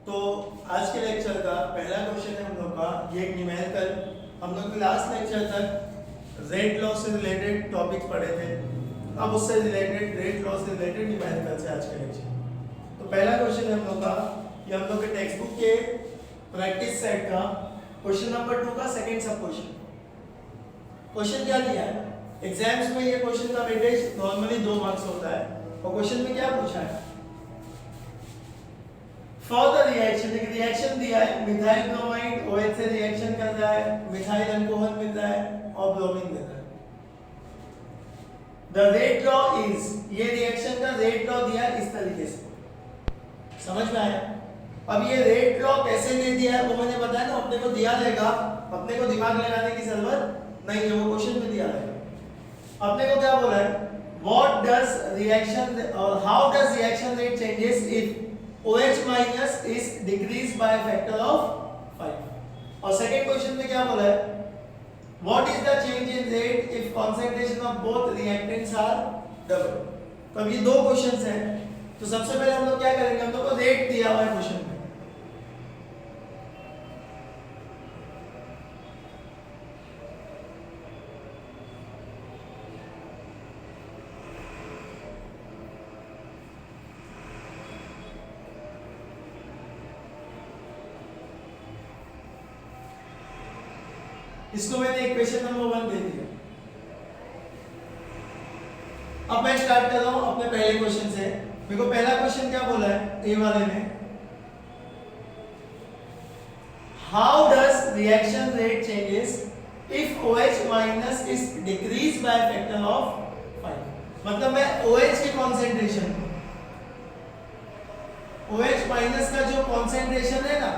तो आज के लेक्चर का पहला क्वेश्चन है हम लोग का, ये एक न्यूमेरिकल। हम लोग लास्ट लेक्चर तक रेट लॉ से रिलेटेड टॉपिक्स पढ़े थे, अब उससे रिलेटेड रेट लॉ से रिलेटेड न्यूमेरिकल से आज का लेक्चर। तो पहला क्वेश्चन है हम लोग का, ये हम लोग के टेक्स्ट बुक के प्रैक्टिस सेट का क्वेश्चन नंबर 2 का सेकंड सब क्वेश्चन। क्वेश्चन क्या दिया है एग्जाम्स में, ये क्वेश्चन का वेटेज नॉर्मली 2 मार्क्स होता है। और क्वेश्चन में क्या पूछा है, फॉर द रिएक्शन, एक रिएक्शन दिया है, मिथाइल ब्रोमाइड OH से रिएक्शन कर रहा है, मिथाइल अल्कोहल मिल रहा है और ब्रोमीन मिल रहा है। द रेट लॉ इज, ये रिएक्शन का रेट लॉ दिया है इस तरीके से, समझ में आया। अब ये रेट लॉ कैसे दे दिया है वो मैंने बताया ना, अपने को दिया रहेगा, अपने को दिमाग लगाने की जरूरत नहीं है, वो क्वेश्चन में दिया रहेगा। अपने को क्या बोला है, व्हाट डज रिएक्शन और how does reaction rate changes if OH minus is decreased by a factor of 5। और सेकंड क्वेश्चन में क्या बोला है, what is the change in rate if concentration of both reactants are double। तो अब ये दो क्वेश्चंस हैं, तो सबसे पहले हम लोग क्या करेंगे, हम लोग को रेट दिया हुआ है क्वेश्चन में, इसको मैंने इक्वेशन नंबर 1 दे दिया। अब मैं स्टार्ट कर रहा हूं अपने पहले क्वेश्चन से। मेरे को पहला क्वेश्चन क्या बोला है ए वाले में, how does reaction rate changes if OH minus is decrease by factor of 5। मतलब मैं OH के कॉन्सेंट्रेशन, OH माइनस का जो कॉन्सेंट्रेशन है ना,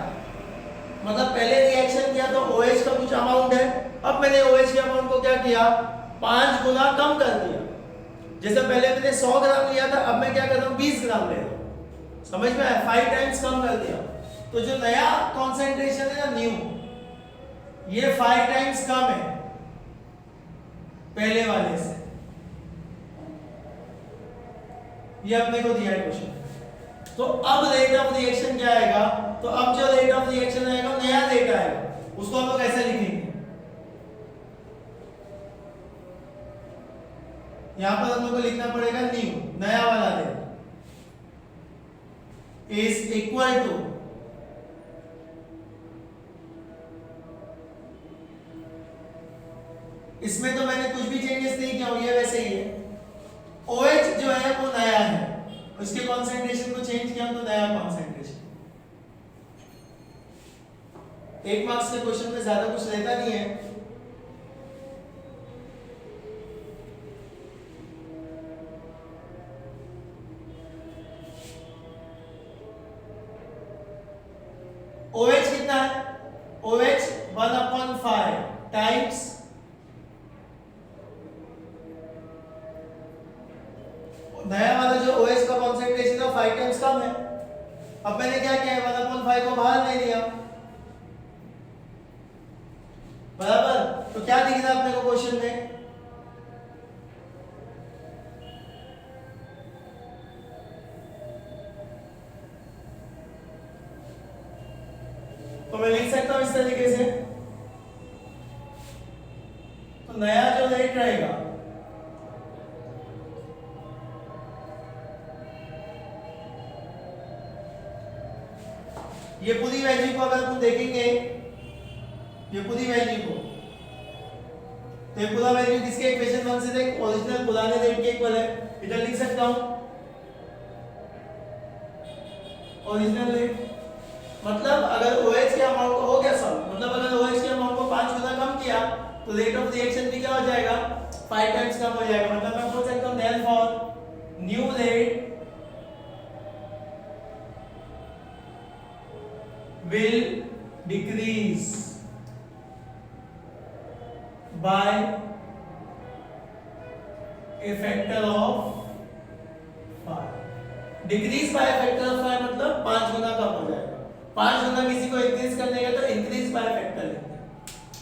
मतलब पहले रिएक्शन किया तो OH का कुछ अमाउंट है, अब मैंने OH के अमाउंट को क्या किया, 5 गुना कम कर दिया। जैसे पहले मैंने 100 ग्राम लिया था, अब मैं क्या कर रहा हूँ 20 ग्राम ले रहा हूँ, समझ में आया, 5 टाइम्स कम कर दिया। तो जो नया कॉन्सेंट्रेशन है ना न्यू, ये 5 टाइम्स कम है पहले वाले से। ये अपने को दिया है क्वेश्चन। तो अब रेट ऑफ रिएक्शन क्या आएगा, तो अब जो रेट ऑफ रिएक्शन आएगा नया रेट आएगा, उसको हम लोग ऐसे लिखेंगे, यहां पर हम लोग को लिखना पड़ेगा न्यू, नया वाला रेट इज इक्वल टू, इसमें तो मैंने कुछ भी चेंजेस नहीं किया, ये वैसे ही है। OH जो है वो नया है, उसके कॉन्सेंट्रेशन को चेंज किया तो नया कॉन्सेंट्रेशन। 1 मार्क्स के क्वेश्चन में ज्यादा कुछ रहता नहीं है। OH कितना है, OH 1/5 टाइम्स नया वाला जो OH का कॉन्सेंट्रेशन है 5 टाइम्स कम है। अब मैंने क्या किया है, 1/5 को बाहर ले लिया, बराबर। तो क्या दिख रहा है अपने को क्वेश्चन में, तो मैं लिख सकता हूं इस तरीके से, तो नया जो रेट रहेगा ये पूरी वैल्यू को अगर तुम देखेंगे, ये पूरी वैल्यू को, तो ये पूरा वैल्यू किसके इक्वेशन 1 से देख, ओरिजिनल पुराने रेट के इक्वल है। इधर लिख सकता हूं ओरिजिनल रेट, मतलब अगर OH के अमाउंट को हो गया सब, मतलब अगर OH के अमाउंट को 5 गुना कम किया तो रेट ऑफ रिएक्शन भी क्या हो जाएगा, 5 टाइम्स कम हो जाएगा। मतलब मैं बोल सकता हूं therefore new rate will decrease by a factor of 5। Decrease by factor of 5 मतलब 5 गुना कम हो जाएगा। 5 गुना किसी को इंक्रीज करने का तो इंक्रीज बाय फैक्टर लिखते हैं,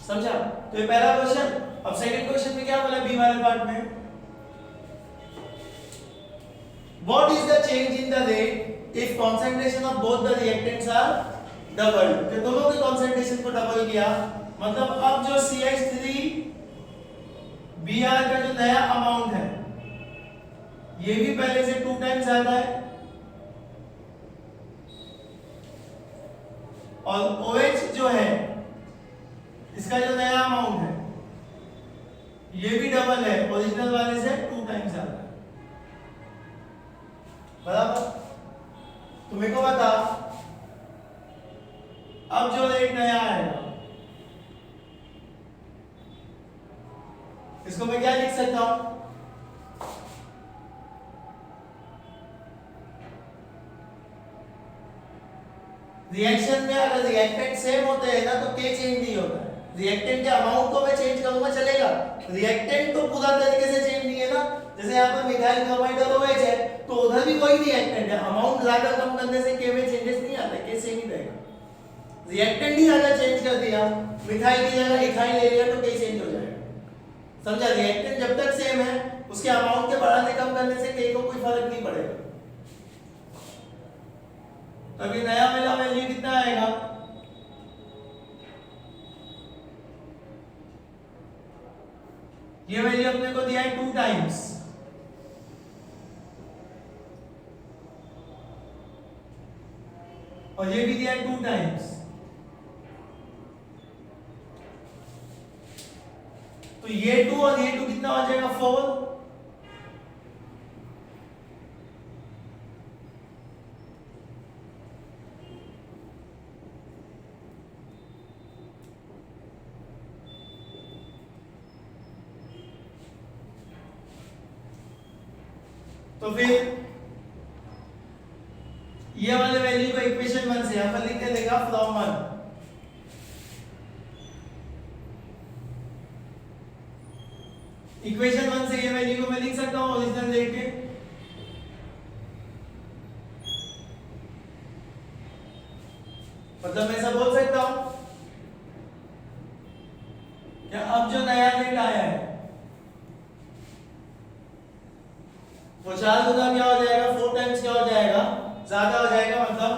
समझा। तो ये पहला क्वेश्चन। अब सेकंड क्वेश्चन में क्या बोला बी वाले पार्ट में, What is the change in the rate if concentration of both the reactants are double, तो दोनों के कॉन्सेंट्रेशन को डबल किया, मतलब अब जो CH3 Br का जो नया अमाउंट है ये भी पहले से 2 टाइम्स ज्यादा है, और OH जो है इसका जो नया अमाउंट है ये भी डबल है, ओरिजिनल वाले से 2 टाइम्स ज्यादा है, बराबर। तो मेरे को बता अब जो रेट नया आएगा इसको मैं क्या लिख सकता हूं, रिएक्शन में अगर रिएक्टेंट सेम होते हैं ना तो K चेंज नहीं होता है, रिएक्टेंट के अमाउंट को मैं चेंज करूंगा चलेगा, रिएक्टेंट तो पूरा तरीके से चेंज नहीं है ना, जैसे यहाँ पर मिथाइल क्लोराइड और OH है तो उधर भी वही रिएक्टेंट है, अमाउंट ज्यादा कम करने से K में चेंजेस नहीं आता, K सेम ही रहेगा, रिएक्टेंट ही अगर चेंज कर दिया, मिथाइल की जगह इथाइल ले लिया तो K चेंज हो जाएगा, समझा। रिएक्टेंट जब तक सेम है उसके अमाउंट के बढ़ाने कम करने से K को कोई फर्क नहीं पड़ेगा। अभी नया वाला वैल्यू कितना आएगा, ये वैल्यू अपने को दिया है 2 टाइम्स, और ये भी दिया है 2 टाइम्स, तो ये 2 और ये 2 कितना हो जाएगा 4, तो फिर ये वाले वैल्यू को इक्वेशन 1 से यहां पर लिख के देगा फ्रॉम 1, इक्वेशन 1 से ये वैल्यू को मैं लिख सकता हूं ओरिजिनल रेट के, मतलब मैं ऐसा बोल सकता हूं कि अब जो नया रेट आया है वो 4 गुना क्या हो जाएगा, 4 टाइम्स क्या हो जाएगा, ज्यादा हो जाएगा, मतलब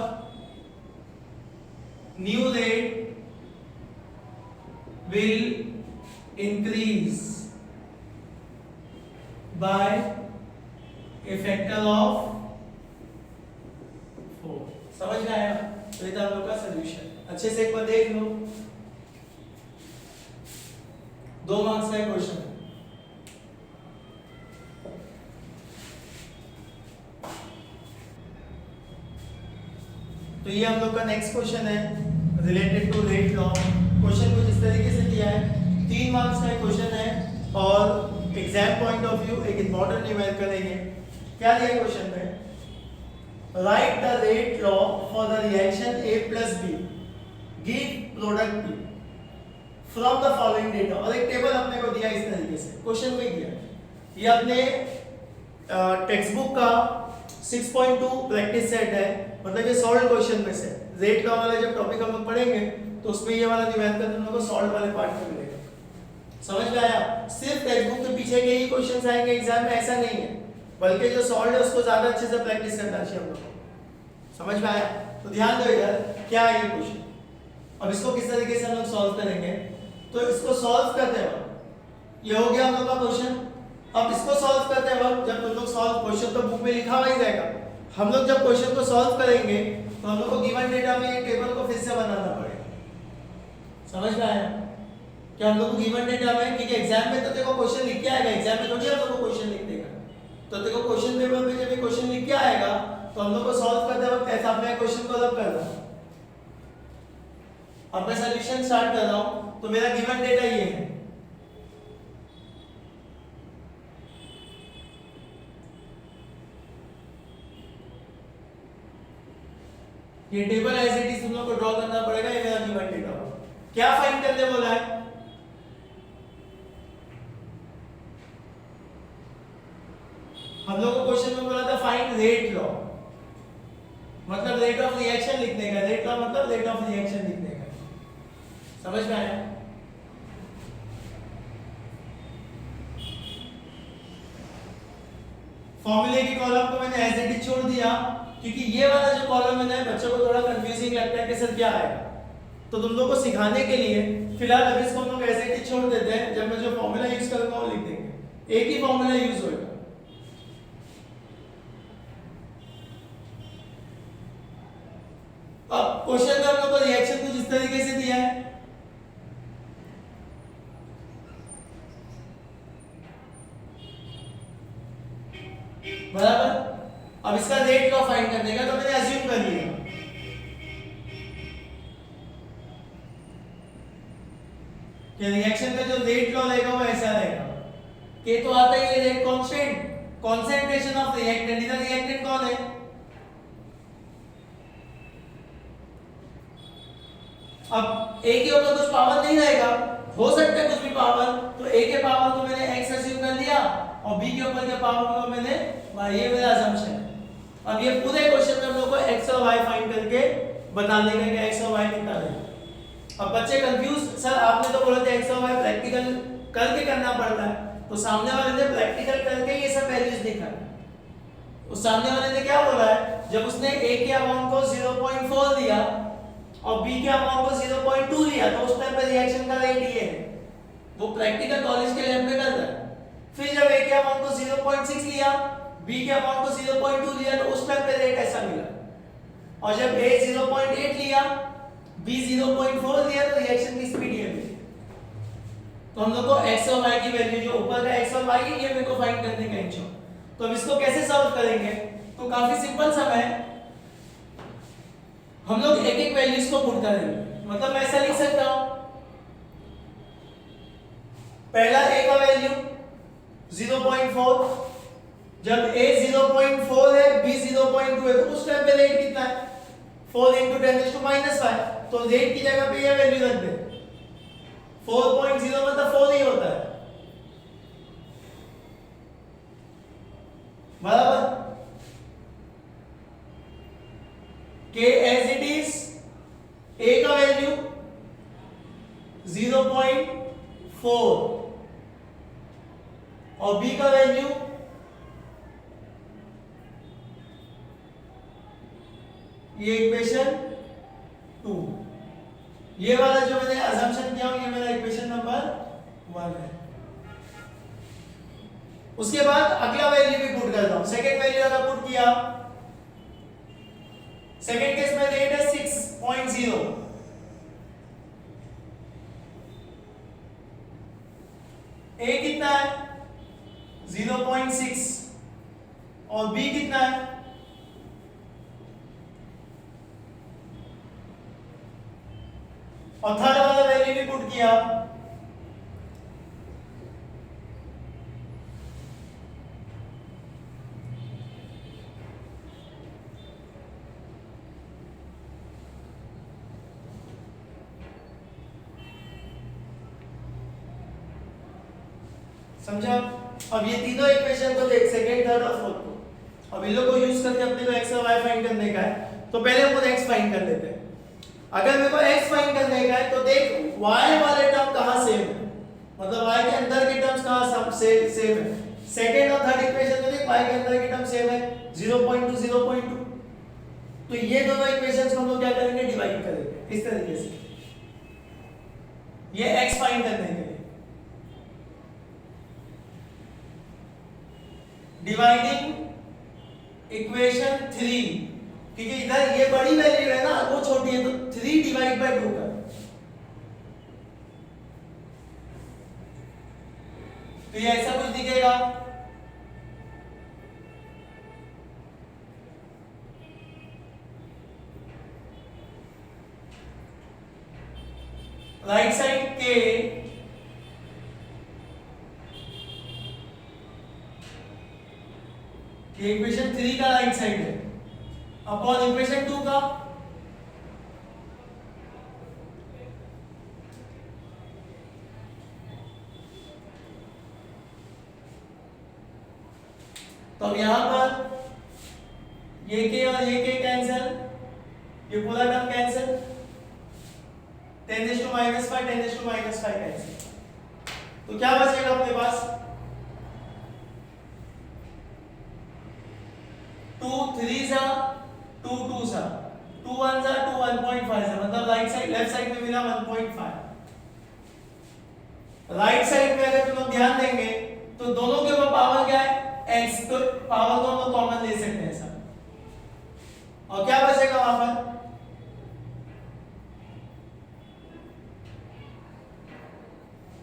new rate will increase by A factor of 4, समझ में आया। तो ये था हम लोग का सॉल्यूशन, अच्छे से एक बार देख लो, 2 मार्क्स का क्वेश्चन है। तो ये हम लोग का नेक्स्ट क्वेश्चन है related to rate law, question कुछ इस तरीके से दिया है, 3 मार्क्स का क्वेश्चन है और एग्जाम पॉइंट ऑफ व्यू एक इंपॉर्टेंट न्यूमेरिकल है। क्या दिया क्वेश्चन में, right the rate law for the reaction A plus B, give product B from the following data, और एक टेबल अपने को दिया इस तरीके से, क्वेश्चन में दिया ये अपने टेक्स्ट बुक का 6.2 प्रैक्टिस सेट है, मतलब ये सॉल्व क्वेश्चन में से रेट लॉ वाला जब टॉपिक हम लोग पढ़ेंगे तो उसमें ये वाला न्यूमेरिकल हम लोग को सॉल्व वाले पार्ट में मिलेगा, समझ में आया। सिर्फ टेक्स्ट बुक के पीछे के ही क्वेश्चंस आएंगे एग्जाम में, ऐसा नहीं है, बल्कि जो सॉल्व है उसको ज्यादा अच्छे से प्रैक्टिस करना चाहिए हम लोग को, समझ में आया। तो ध्यान दो इधर क्या है ये क्वेश्चन, अब इसको किस तरीके से हम लोग सॉल्व करेंगे, तो इसको सॉल्व करते वक्त ये हो गया हम लोग का क्वेश्चन। अब इसको सॉल्व करते वक्त जब तुम लोग सॉल्व, क्वेश्चन तो बुक में लिखा हुआ ही रहेगा, हम लोग जब क्वेश्चन को सॉल्व करेंगे तो हम लोग को गिवन डेटा में ये टेबल को फिर से बनाना पड़ेगा, समझ में आया। क्या हम लोग को गिवन डेटा में, क्योंकि एग्जाम में तो देखो क्वेश्चन लिख के आएगा, एग्जाम में थोड़ी हम लोग को क्वेश्चन लिख देगा, तो देखो क्वेश्चन पेपर पे जब ये क्वेश्चन लिख के आएगा तो हम लोग को सॉल्व करते वक्त ऐसा अपने क्वेश्चन को रब कर रहा हूं, अब मैं सॉल्यूशन स्टार्ट कर रहा हूं, तो मेरा गिवन डेटा ये है, ये टेबल एज इट इज तुम लोग को ड्रॉ करना पड़ेगा, ये मेरा गिवन डेटा होगा। क्या फाइंड करने बोला है, हम लोग को क्वेश्चन में बोला था फाइंड रेट लॉ, मतलब रेट ऑफ रिएक्शन लिखने का, रेट लॉ मतलब रेट ऑफ रिएक्शन लिखने का, समझ में आया। फॉर्मूले की कॉलम को मैंने एज इट इज छोड़ दिया, क्योंकि ये वाला जो कॉलम है ना बच्चों को थोड़ा कंफ्यूजिंग लगता है कि सर क्या आएगा, तो तुम लोगों को सिखाने के लिए फिलहाल अभी इसको हम लोग ऐसे ही छोड़ देते हैं। जब मैं जो फॉर्मूला यूज करूंगा वो लिख देंगे, एक ही फॉर्मूला यूज होगा। अब क्वेश्चन में हम लोग को रिएक्शन कुछ इस तरीके से दिया है, बराबर। अब इसका रेट लॉ फाइंड करने का, तो मैंने अज्यूम कर लिया कि रिएक्शन का जो रेट लॉ रहेगा वो ऐसा रहेगा कि तो आता ही है कांस्टेंट कंसंट्रेशन ऑफ रिएक्टेंट। इधर रिएक्टेंट कौन है? अब ए के ऊपर कुछ पावर नहीं रहेगा, हो सकता है कुछ भी पावर, तो ए के पावर को मैंने x अज्यूम कर लिया और b के ऊपर के पावर को मैंने y, ये मेरा असम्पशन है। अब ये पूरे क्वेश्चन में हम लोग को x और y फाइंड करके बताने का कि x और y कितना है। अब बच्चे कंफ्यूज, सर आपने तो बोला था x और y प्रैक्टिकल करके करना पड़ता है, तो सामने वाले ने प्रैक्टिकल करके ये सब वैल्यूज देखा, उस सामने वाले ने क्या बोला है, जब उसने a के अमाउंट को 0.4 दिया और b के अमाउंट को 0.2 लिया, तो उस टाइम पे रिएक्शन का रेट ये है, वो प्रैक्टिकल कॉलेज के लैब में करता है। फिर जब a के अमाउंट को 0.6 लिया, b के अमाउंट को 0.2 लिया, तो उस टाइम पे रेट ऐसा मिला। और जब a 0.8 लिया, b 0.4 लिया, तो रिएक्शन की स्पीड ये मिली। तो हम लोग को x और y की वैल्यू जो ऊपर का x और y है ये मेरे को फाइंड करने का है। तो अब इसको कैसे सॉल्व करेंगे? तो काफी सिंपल सा है, हम लोग एक एक वैल्यूज को पुट करेंगे। मतलब मैं ऐसा लिख सकता हूं, पहला a का वैल्यू 0.4, जब a 0.4 है, b 0.2 है, तो उस टाइम पे रेट कितना है? 4 × 10⁻⁵, तो रेट की जगह पे ये वैल्यू रख दे। 4.0 मतलब 4 ही होता है, बराबर। k as it is, a का वैल्यू 0.4 और b का वैल्यू ये इक्वेशन 2। ये वाला जो मैंने असम्पशन किया ये मेरा इक्वेशन नंबर 1 है। उसके बाद अगला वैल्यू भी पुट करता हूं। सेकंड वैल्यू अगर पुट किया, सेकंड केस में रेट है 6.0, a कितना है 0.6 और b कितना है, और थर्ड वाला वैल्यू भी पुट किया, समझा। अब ये तीनों इक्वेशन को देख, सेकंड, थर्ड और फोर्थ को, अब इन लोगों को यूज करके अपने को x और y फाइंड करने का है। तो पहले हम x फाइंड कर लेते हैं। अगर मेरे को x फाइंड करने का है तो देख y वाले टर्म कहां सेम है, मतलब y के अंदर के टर्म्स कहां सब सेम है। सेकंड और थर्ड इक्वेशन में देख y के अंदर के टर्म सेम है 0.2 0.2, तो ये दोनों इक्वेशंस को हम लोग क्या करेंगे, डिवाइड करेंगे इस तरीके से, ये x फाइंड करने के लिए। डिवाइडिंग इक्वेशन 3, क्योंकि इधर ये बड़ी वैल्यू है ना, वो छोटी है, तो 3 डिवाइड बाय 2 कर, तो ये ऐसा कुछ दिखेगा। राइट साइड के इक्वेशन 3 का राइट साइड है अपॉन इक्वेशन 2 का, तो अब यहां पर ये के और ये के कैंसिल, ये पूरा टर्म कैंसिल, 10⁻⁵ 10⁻⁵ कैंसिल, तो क्या बचेगा अपने पास 2 3 सा 2 2 सा 2 1 सा 2 1.5 सा मतलब राइट साइड लेफ्ट साइड में मिला 1.5। राइट साइड में अगर तुम लोग ध्यान देंगे तो दोनों के ऊपर पावर क्या है x, तो पावर को हम लोग कॉमन ले सकते हैं सर और क्या बचेगा वहां पर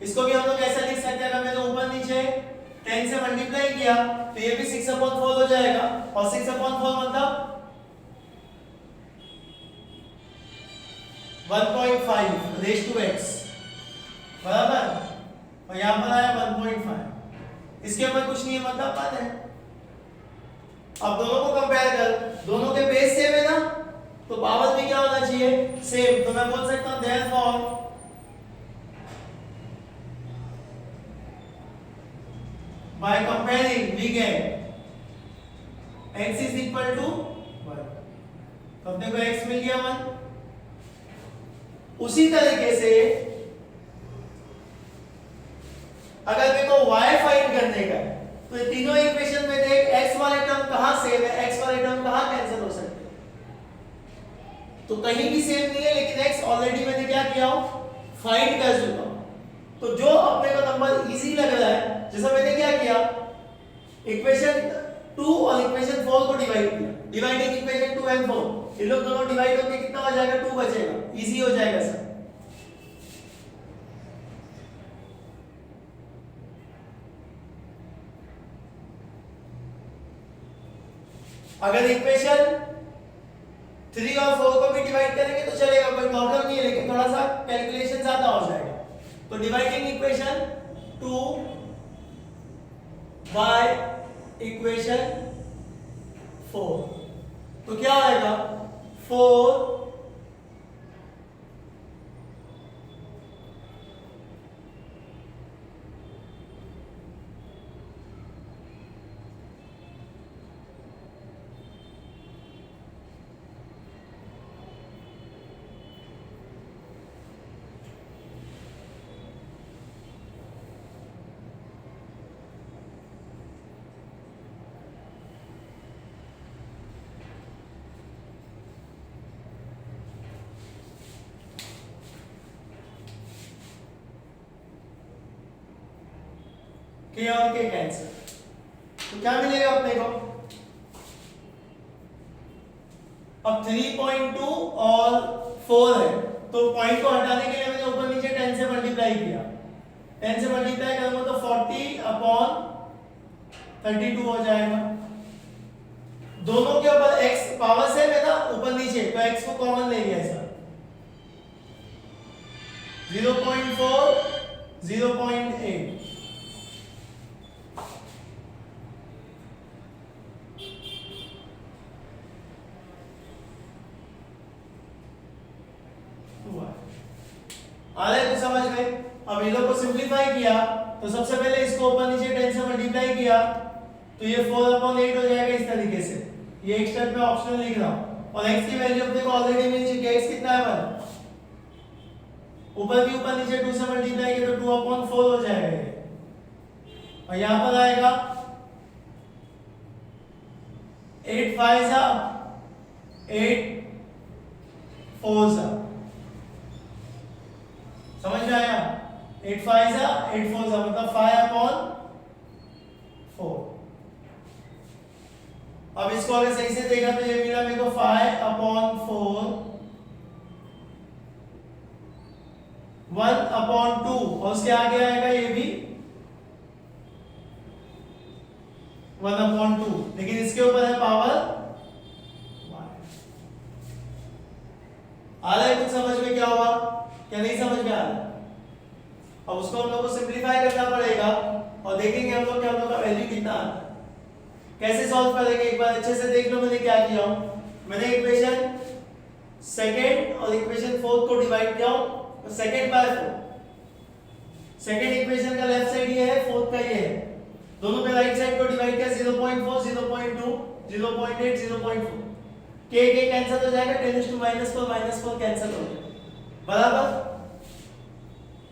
इसको भी हम लोग ऐसा लिख सकते हैं अगर मैंने ऊपर नीचे 10 से मल्टीप्लाई किया तो ये भी 6/4 हो जाएगा और 6/4 मतलब 1.5 रेज़ टू x बराबर और यहां पर आया 1.5 इसके ऊपर कुछ नहीं है मतलब 1 है। अब दोनों को कंपेयर कर दोनों के बेस सेम है ना तो पावर भी क्या होना चाहिए सेम तो मैं बोल सकता हूं therefore by comparing we get x is equal to 1 तो अपने को x मिल गया 1। उसी तरीके से अगर मेरे को y फाइंड करने का है तो ये तीनों इक्वेशन में देख x वाले टर्म कहां सेम है x वाले टर्म कहां कैंसिल हो सकते हैं तो कहीं भी सेम नहीं है लेकिन x ऑलरेडी मैंने क्या किया हूं फाइंड कर चुका हूं तो जो अपने को नंबर इजी लग रहा है जैसा मैंने क्या किया इक्वेशन 2 और इक्वेशन 4 को डिवाइड किया डिवाइडिंग इक्वेशन 2 एंड 4 ये लोग दोनों डिवाइड होके कितना हो जाएगा 2 बचेगा इजी हो जाएगा सर। अगर इक्वेशन 3 और 4 को भी डिवाइड करेंगे तो चलेगा कोई प्रॉब्लम नहीं है लेकिन थोड़ा सा कैलकुलेशन ज्यादा हो जाएगा तो डिवाइडिंग इक्वेशन 2 बाय इक्वेशन 4 तो क्या आएगा 4 के और के कैंसिल तो क्या मिलेगा अपने को अब 3.2 और 4 है तो पॉइंट को हटाने के लिए मैंने ऊपर नीचे 10 से मल्टीप्लाई किया 10 से मल्टीप्लाई करूंगा तो 40/32 हो जाएगा दोनों के ऊपर x पावर सेम है ना ऊपर नीचे तो x को कॉमन ले लिया ऐसा 0.4 0.8 आ रहे तो समझ गए। अब ये लोग को सिंपलीफाई किया तो सबसे पहले इसको ऊपर नीचे 10 से मल्टीप्लाई किया तो ये 4/8 हो जाएगा इस तरीके से ये एक स्टेप में ऑप्शनल लिख रहा हूं और x की वैल्यू अपने को ऑलरेडी मिल चुकी है x कितना है 1 ऊपर भी ऊपर नीचे 2 से मल्टीप्लाई किया तो 2/4 हो जाएगा ये और यहां पर आएगा 8 5 8 4 समझ में आया 8 5 8 4 मतलब 5/4 अब इसको अगर सही से देखा तो ये मिला मेरे को 5/4 1/2 और उसके आगे आएगा ये भी 1/2 लेकिन इसके ऊपर है पावर आ रहा है कुछ समझ में क्या हुआ क्या नहीं समझ में आ रहा अब उसको हम लोग को सिंपलीफाई करना पड़ेगा और देखेंगे हम लोग कि हम लोग का वैल्यू कितना आता है कैसे सॉल्व करेंगे एक बार अच्छे से देख लो मैंने क्या किया हूं मैंने इक्वेशन सेकंड और इक्वेशन फोर्थ को डिवाइड किया हूं सेकंड बाय 4 सेकंड इक्वेशन का लेफ्ट साइड ये है फोर्थ का ये है दोनों पे राइट साइड को डिवाइड किया 0.4 0.2 0.8 0.4 के कैंसिल हो जाएगा 10 -4 कैंसिल हो गया बराबर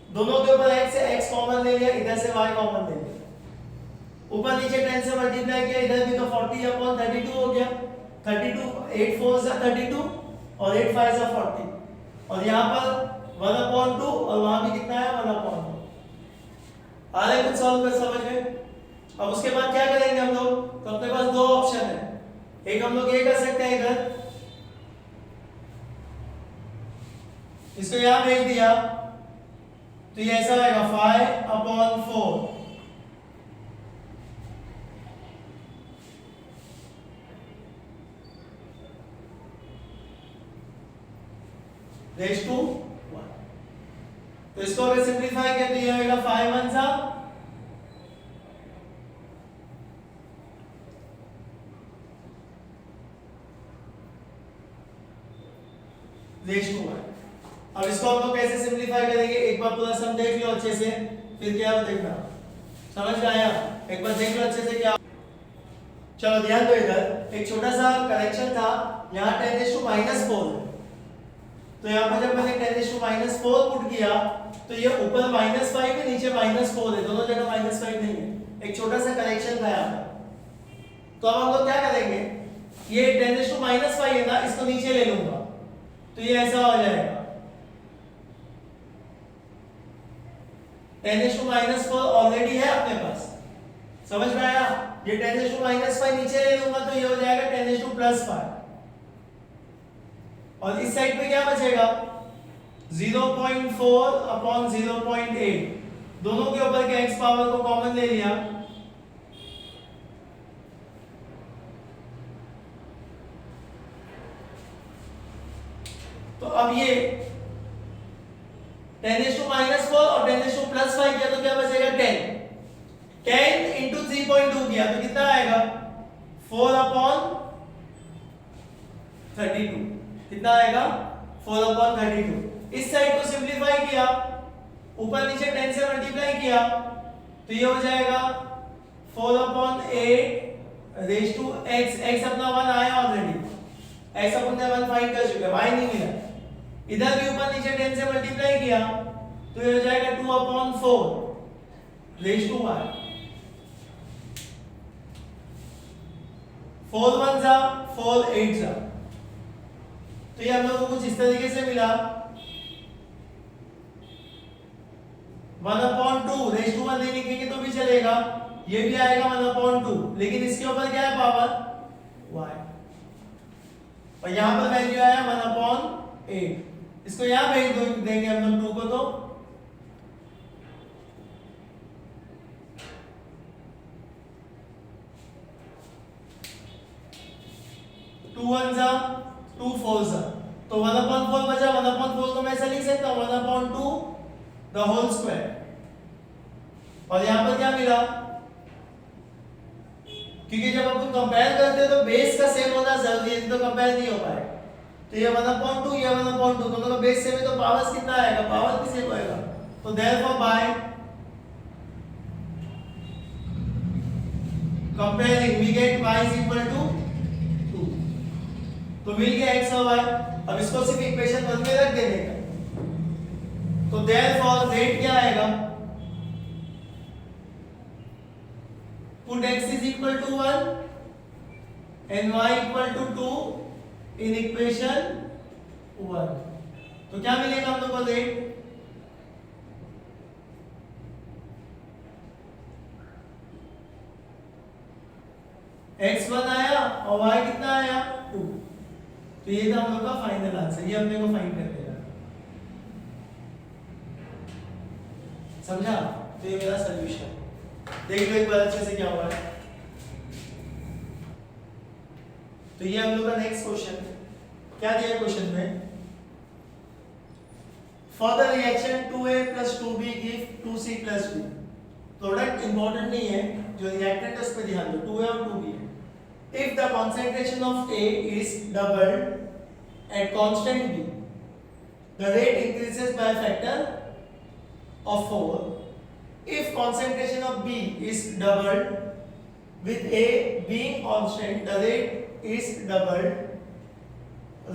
दोनों के ऊपर x से x कॉमन ले लिया इधर से y कॉमन ले लिया ऊपर नीचे 10 से मल्टीप्लाई किया इधर भी तो 40/32 हो गया 32 8 4 जा 32 और 8 5 जा 40 और यहाँ पर 1/2 और वहां भी कितना है 1/2। आ रहा है कुछ सॉल्व कर समझ में। अब उसके बाद क्या करेंगे हम लोग, तो अपने पास दो ऑप्शन है, एक हम लोग ये कर सकते हैं इधर, इसको यहां भेज दिया तो ये ऐसा आएगा 5/4 रेज़ टू 1। तो इसको अगर सिंपलीफाई करें तो ये होगा 5 1 सा रेज़ टू 1। अब इसको हम लोग कैसे सिंपलीफाई करेंगे, एक बार पूरा सम देख लो अच्छे से, फिर क्या हो देखना, समझ में आया, एक बार देख लो अच्छे से क्या। चलो ध्यान दो, इधर एक छोटा सा करेक्शन था, यहाँ 10⁻⁻4 तो यहाँ पर जब मैंने 10⁻⁻4 पुट किया तो ये ऊपर -5 है नीचे -4 है, दोनों जगह -5 नहीं है, एक छोटा सा करेक्शन था यहाँ पर। तो अब हम लोग क्या करेंगे, ये 10⁻5 है ना, इसको नीचे ले लूंगा तो ये ऐसा हो जाएगा 10⁻4 ऑलरेडी है अपने पास, समझ में आया। ये 10⁻5 नीचे ले लूंगा तो ये हो जाएगा 10⁻5 और इस साइड पे क्या बचेगा 0.4/0.8, दोनों के ऊपर के x पावर को कॉमन ले लिया तो अब ये 10⁻4 और 10⁻5 किया तो क्या बचेगा 10 into 3.2 किया तो कितना आएगा 4/32, कितना आएगा 4/32। इस साइड को सिंपलीफाई किया, ऊपर नीचे 10 से मल्टीप्लाई किया तो ये हो जाएगा 4/8 रेज़ टू x, x अपना 1 आया ऑलरेडी, x अपन ने 1 फाइंड कर चुके, y नहीं मिला। इधर भी ऊपर नीचे 10 से मल्टीप्लाई किया तो ये हो जाएगा 2/4 रेज़ टू y, 4 1 जा 4 8 जा, तो ये हम लोग को कुछ इस तरीके से मिला 1/2 रेज़ टू 1 नहीं लिखेंगे तो भी चलेगा, ये भी आएगा 1/2, लेकिन इसके ऊपर क्या है पावर y और यहां पर वैल्यू आया 1/8, इसको यहां भेज देंगे हम लोग 2 को तो 2 1 जा 2 4 जा, तो 1/4 बचा, 1/4 को मैं ऐसा लिख सकता हूं 1/2 द होल स्क्वायर और यहां पर क्या मिला, क्योंकि जब अपन कंपेयर करते हैं तो बेस का सेम होना जरूरी है, तो कंपेयर नहीं हो पाएगा। तो ये 1/2 ये 1/2 दोनों का बेस सेम है तो पावर्स कितना आएगा, पावर भी सेम होएगा, तो therefore by comparing we get y is equal to 2, तो मिल गया x और y। अब इसको सिर्फ इक्वेशन 1 में रख देने का, तो देयरफॉर रेट क्या आएगा, put x is equal to 1 and y equal to 2 in equation 1, तो क्या मिलेगा हम लोग को रेट x1 आया और y कितना आया 2, तो ये था हम लोग का फाइनल आंसर, ये हमने को फाइंड कर देना, समझा। तो ये मेरा सॉल्यूशन, देख लो एक बार अच्छे से क्या हुआ है। तो ये हम लोग का नेक्स्ट क्वेश्चन, क्या दिया क्वेश्चन में, for the reaction 2a + 2b give 2c + b, product important नहीं है, जो रिएक्टेंट है उस पे ध्यान दो, 2a और 2b है। If the concentration of a is doubled at constant b, the rate increases by a factor of 4. If concentration of b is doubled with a being constant, the rate is doubled.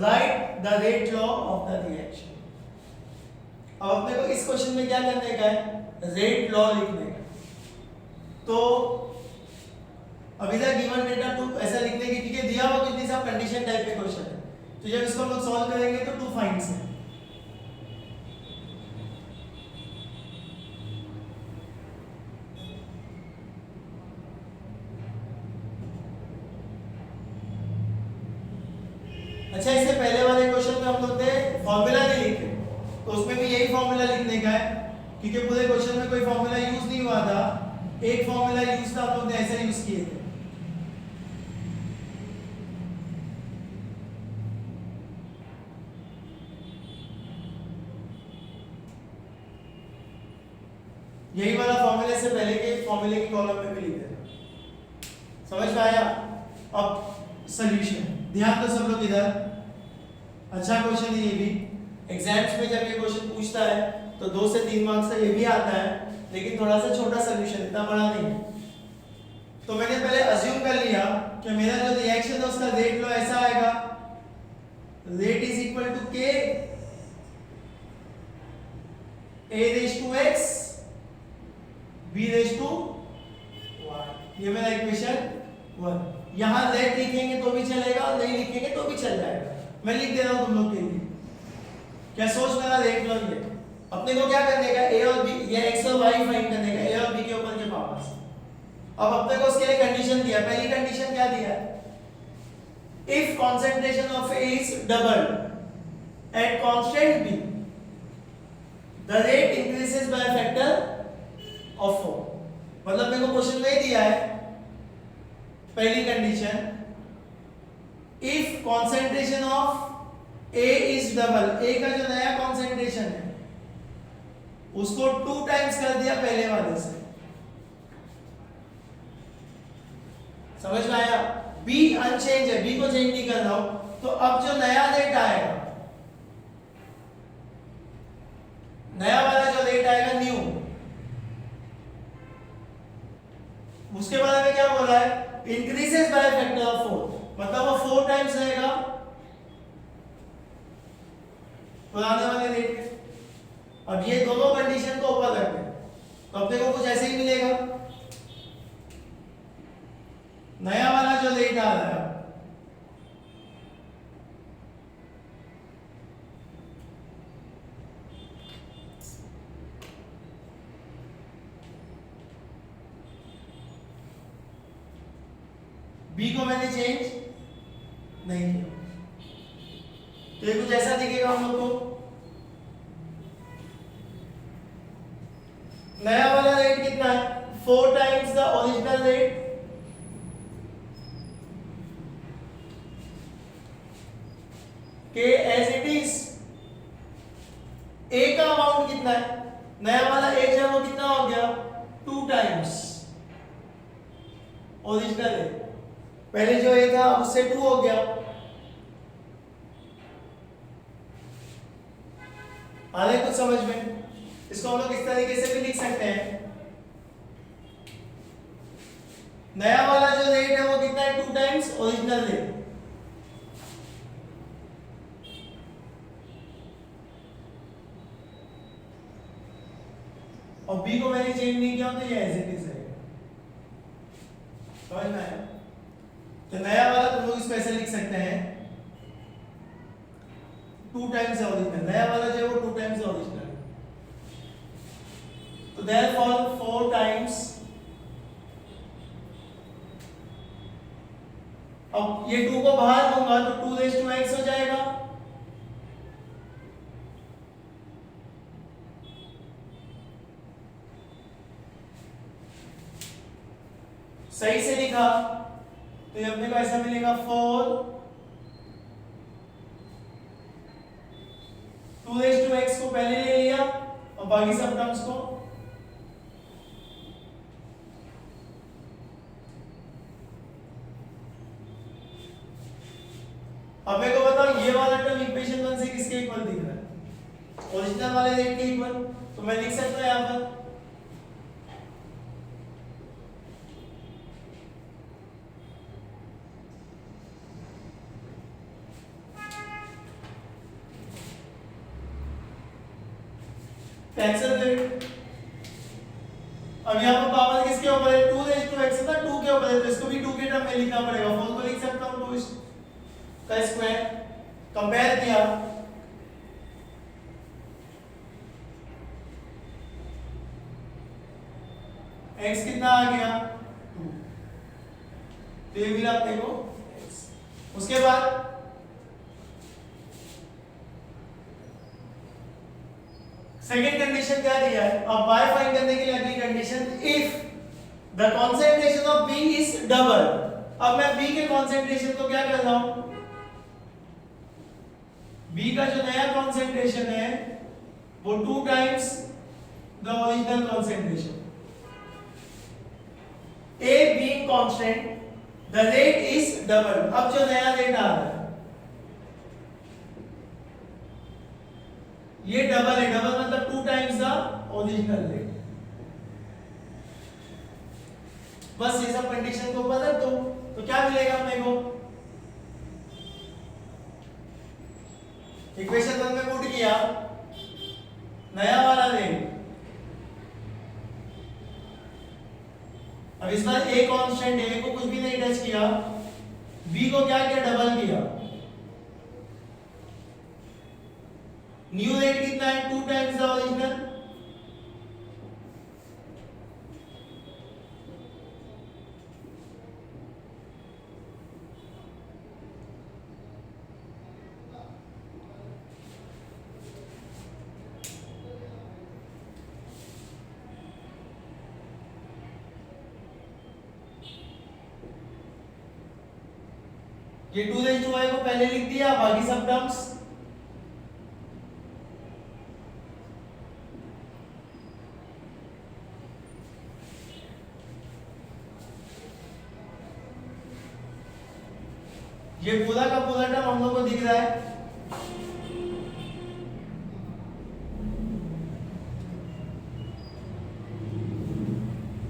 Write the rate law of the reaction. अब अपने को इस question में क्या करने का है, rate law लिखने का। तो अब इधर गिवन डेटा टू ऐसा लिखने की, ठीक है, दिया हुआ कितनी सब कंडीशन टाइप के क्वेश्चन है, तो जब इसको हम लोग सॉल्व करेंगे तो टू फाइंड्स है। अच्छा, इससे पहले वाले क्वेश्चन में हम लोग ने फॉर्मूला नहीं लिखे, तो उसमें भी यही फॉर्मूला लिखने का है, क्योंकि पूरे क्वेश्चन में कोई फॉर्मूला यूज नहीं हुआ था, एक फॉर्मूला यूज था, हम लोग ने ऐसे यूज किए थे। यही वाला फॉर्मूले से पहले के फॉर्मूले की कॉलम में भी लिख देना। समझ में आया? अब सॉल्यूशन, ध्यान दो सब लोग इधर, अच्छा क्वेश्चन है ये भी। एग्जाम्स में जब ये क्वेश्चन पूछता है तो 2 से 3 मार्क्स का ये भी आता है, लेकिन थोड़ा सा छोटा सॉल्यूशन, इतना बड़ा नहीं है। तो मैंने पहले अज्यूम कर लिया कि मेरा जो रिएक्शन है उसका रेट लो ऐसा आएगा, rate is equal to K a raise to x b raise to y, ये मेरा इक्वेशन 1। यहां रेट लिखेंगे तो भी चलेगा और नहीं लिखेंगे तो भी चल जाएगा, मैं लिख दे रहा हूं तुम लोग के लिए। क्या सोच मेरा देख लो, ये अपने को क्या करने का, a और b, ये x और y फाइंड करने का, a और b के ऊपर के पावर्स। अब अपने को उसके लिए कंडीशन दिया, पहली कंडीशन क्या दिया है, if concentration of a is doubled at constant b the rate increases by a factor of 4। मतलब मेरे को क्वेश्चन में दिया है पहली condition, if concentration of a is double, a का जो नया concentration है उसको 2 टाइम्स कर दिया पहले वाले से, समझ में आया? b अनचेंज है, b को चेंज नहीं कर रहा हूं, तो अब जो नया रेट आएगा, नया वाला जो रेट आएगा न्यू, उसके बारे में क्या बोल रहा है, इंक्रीजेस बाय फैक्टर ऑफ 4, मतलब वो 4 टाइम्स रहेगा पुराने वाले रेट के। अब ये दोनों कंडीशन को ऊपर रखते हैं तो अपने को कुछ ऐसे ही मिलेगा, नया वाला जो रेट आ रहा है बी को मैंने चेंज नहीं किया, तो ये कुछ ऐसा दिखेगा हम लोग को। नया वाला रेट कितना है, 4 टाइम्स द ओरिजिनल रेट, के एज इट इज। ए का अमाउंट कितना है, नया वाला ए जो है वो कितना हो गया, 2 टाइम्स ओरिजिनल है, पहले जो ए था उससे 2 हो गया। आ रहा है कुछ समझ में? इसको हम लोग इस तरीके से भी लिख सकते हैं, नया वाला जो रेट है वो कितना है, 2 टाइम्स ओरिजिनल रेट। और बी को मैंने चेंज नहीं किया तो ये एज इट इज रहेगा, समझ में आया? तो नया वाला तुम लोग इसको ऐसे लिख सकते हैं, 2 टाइम्स ओरिजिनल, नया वाला जो है वो 2 टाइम्स ओरिजिनल, तो देयरफॉर 4 टाइम्स। अब ये 2 को बाहर लूंगा तो 2 रेज़ टू x हो जाएगा, सही से लिखा तो ये अपने को ऐसा मिलेगा 4 2 रेज़ टू x को पहले ले लिया और बाकी सब टर्म्स को अब मेरे को बताओ ये वाला टर्म इक्वेशन 1 से किसके इक्वल दिख रहा है, ओरिजिनल वाले रेट के इक्वल, तो मैं लिख सकता हूं यहां पर कैंसिल रेट। अब यहां पर पावर किसके ऊपर है, 2 रेज़ टू x था, 2 के ऊपर है तो इसको भी 2 के टर्म में लिखना पड़ेगा। 4 को लिख सकता हूँ 2 का स्क्वायर। कंपेयर किया, x कितना आ गया 2, तो ये मिला अपने को x। उसके बाद सेकेंड कंडीशन क्या दिया है, अब y फाइंड करने के लिए अगली condition, if the concentration of B is double. अब मैं B के कॉन्सेंट्रेशन को क्या कर रहा हूं, B का जो नया कॉन्सेंट्रेशन है वो 2 times the original concentration. A being constant, the rate is double। अब जो नया रेट आ रहा है ये डबल है, डबल मतलब 2 टाइम्स द ओरिजिनल रेट। बस ये सब कंडीशन को बदल दो तो क्या मिलेगा अपने को, इक्वेशन 1 में पुट किया नया वाला रेट। अब इस बार a कांस्टेंट है, a को कुछ भी नहीं टच किया, b को क्या किया डबल किया। न्यू रेट कितना है 2 टाइम्स द ओरिजिनल। ये 2y को पहले लिख दिया, बाकी सब टर्म्स ये पूरा का पूरा टर्म हम लोग को दिख रहा है।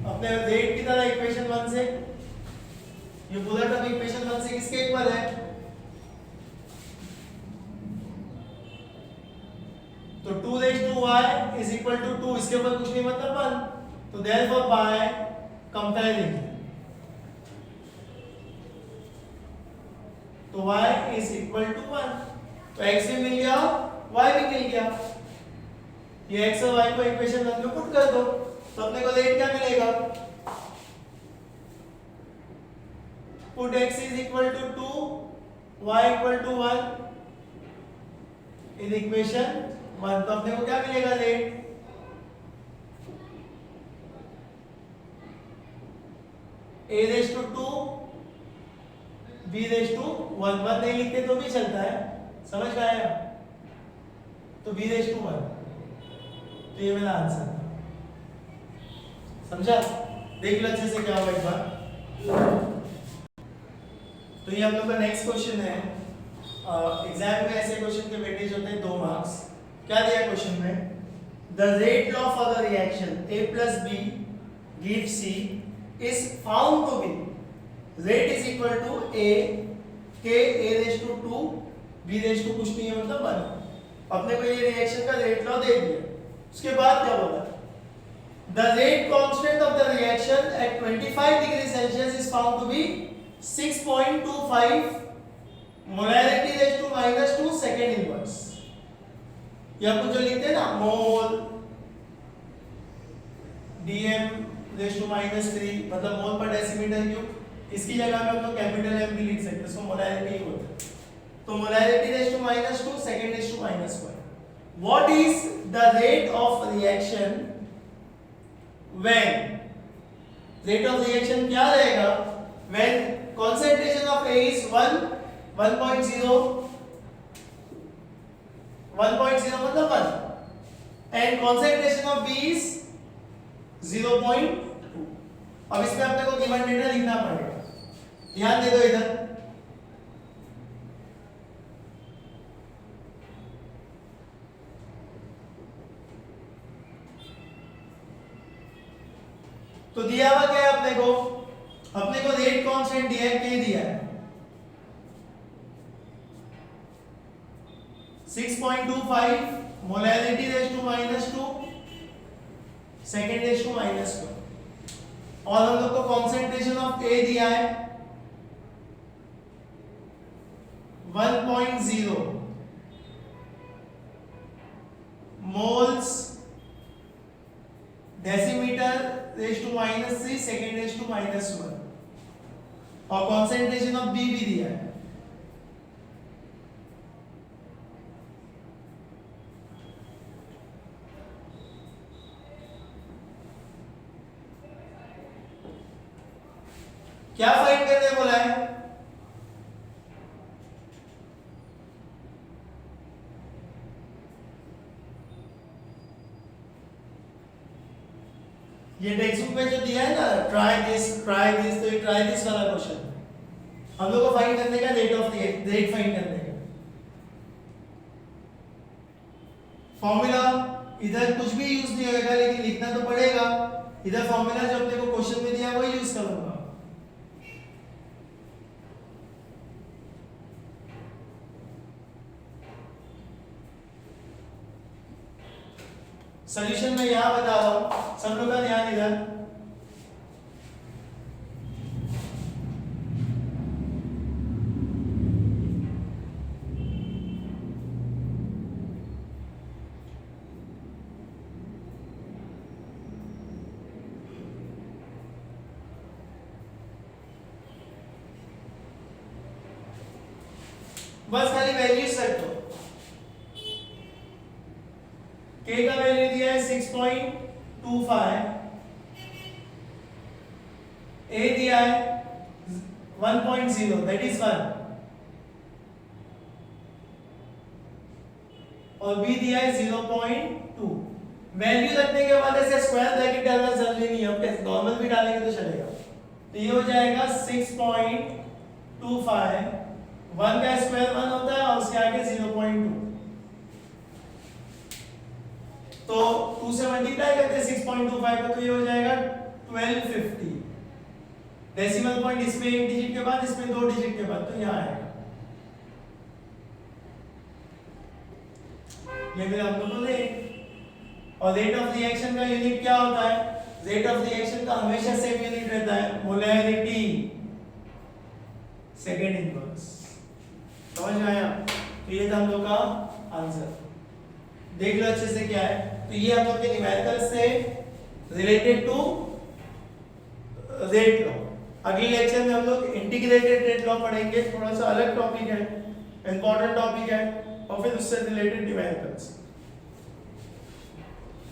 अपने रेट की तरह इक्वेशन 1 से ये पूरा टर्म इक्वेशन 1 से किसके इक्वल है, तो 2y is equal to 2, इसके ऊपर कुछ नहीं मतलब 1, तो therefore by comparing तो y is equal to 1, तो x भी मिल गया y भी मिल गया। ये x और y को इक्वेशन 1 में पुट कर दो तो अपने को रेट क्या मिलेगा, put x is equal to 2 y equal to 1 in equation 1, तो अपने को क्या मिलेगा rate, a raised to 2 b raised to 1, 1 नहीं लिखते तो भी चलता है, समझ में आया, तो b raised to 1, तो ये मेरा आंसर था। समझा, देख लो अच्छे से क्या होगा एक बार। तो ये हम लोग का नेक्स्ट क्वेश्चन है। एग्जाम में ऐसे क्वेश्चन के वेटेज होते हैं 2 मार्क्स। क्या दिया क्वेश्चन में, the rate law for the reaction a plus b gives c is found to be, rate is equal to a k a raised to 2 b raised to कुछ नहीं है मतलब 1। अपने को ये रिएक्शन का रेट लॉ दे दिया। उसके बाद क्या बोला, the rate constant of the reaction at 25 degree Celsius is found to be 6.25 molarity raise to -2 second inverse. ये अपन जो लिखते हैं ना मोल dm रेज़ टू -3 मतलब मोल पर डेसीमीटर क्यूब, इसकी जगह में हम लोग कैपिटल M भी लिख सकते हैं, इसको मोलैरिटी होता है। तो molarity raise to -2 second raise to -1। What is the rate of reaction when, rate of reaction क्या रहेगा when concentration of A is 1.0 मतलब 1 and concentration of B is 0.2। अब इसमें अपने को गिवन डेटा लिखना पड़ेगा, ध्यान दे दो इधर। तो दिया हुआ क्या है अपने को, अपने को रेट कांस्टेंट दिया है, k दिया है 6.25 molarity raise to -2 second raise to -1। और हम लोग को कॉन्सेंट्रेशन ऑफ ए दिया है 1.0 moles decimetre raise to -3 second raise to -1 और कॉन्सेंट्रेशन ऑफ बी भी दिया है। क्या फाइंड करने बोला है? ये टेक्स्ट बुक में जो दिया है ना ट्राई दिस तो ये ट्राई दिस वाला क्वेश्चन हम लोग को फाइंड करने का रेट फाइंड करने का फॉर्मूला इधर कुछ भी यूज नहीं होगा लेकिन लिखना तो पड़ेगा। इधर फॉर्मूला जो अपने को क्वेश्चन में दिया वही यूज करूंगा। सॉल्यूशन मैं यहां बता रहा हूं, सब लोग का ध्यान इधर। बस खाली वैल्यूज रख दो। K का वैल्यू दिया है 6.25, A दिया है 1.0 दैट इज 1 और B दिया है 0.2। वैल्यू रखने के बाद ऐसे स्क्वायर ब्रैकेट डालना जरूरी नहीं है, हम कैसे नॉर्मल भी डालेंगे तो चलेगा। तो ये हो जाएगा 6.25, 1 का स्क्वायर 1 होता है और उसके आगे 0.2, तो 2 से मल्टीप्लाई करते हैं 6.25 को, तो ये हो जाएगा 1250। डेसिमल पॉइंट इसमें एक डिजिट के बाद, इसमें 2 डिजिट के बाद, तो यहाँ आएगा। ये फिर हम लोग को रेट और रेट ऑफ रिएक्शन का यूनिट क्या होता है? रेट ऑफ रिएक्शन का हमेशा सेम यूनिट रहता है, मोलैरिटी सेकेंड इनवर्स। समझ में आया? तो ये था हम लोग का आंसर। देख लो अच्छे से क्या है। तो ये हम लोग के न्यूमेरिकल से रिलेटेड टू रेट लॉ। अगले लेक्चर में हम लोग इंटीग्रेटेड रेट लॉ पढ़ेंगे, थोड़ा सा अलग टॉपिक है, इंपॉर्टेंट टॉपिक है, और फिर उससे रिलेटेड न्यूमेरिकल्स।